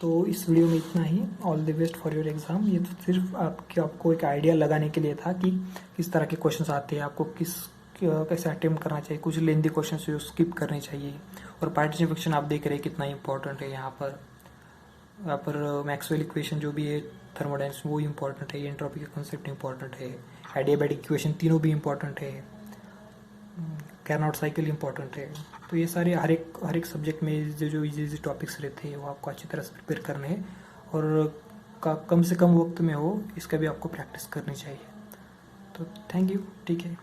तो इस वीडियो में इतना ही। All the best for your exam. ये तो सिर्फ आपको एक आइडिया लगाने के लिए था कि किस तरह के क्वेश्चंस आते हैं, आपको कैसे अटेम्प्ट करना चाहिए, कुछ लेंदी क्वेश्चन जो स्किप करने चाहिए। और पार्टिसिपेशन आप देख रहे हैं कितना इंपॉर्टेंट है यहाँ पर मैक्सवेल इक्वेशन जो भी है, थर्मोडायनेमिक्स वो इंपॉर्टेंट है, एंट्रोपी का कंसेप्ट इंपॉर्टेंट है, एडियाबैटिक इक्वेशन तीनों भी इंपॉर्टेंट है, कैरनॉट साइकिल इंपॉर्टेंट है। तो ये सारे हर एक सब्जेक्ट में जो इजी टॉपिक्स रहते हैं वो आपको अच्छी तरह से प्रिपेयर करने हैं और कम से कम वक्त में हो, इसका भी आपको प्रैक्टिस करनी चाहिए। तो थैंक यू। ठीक है।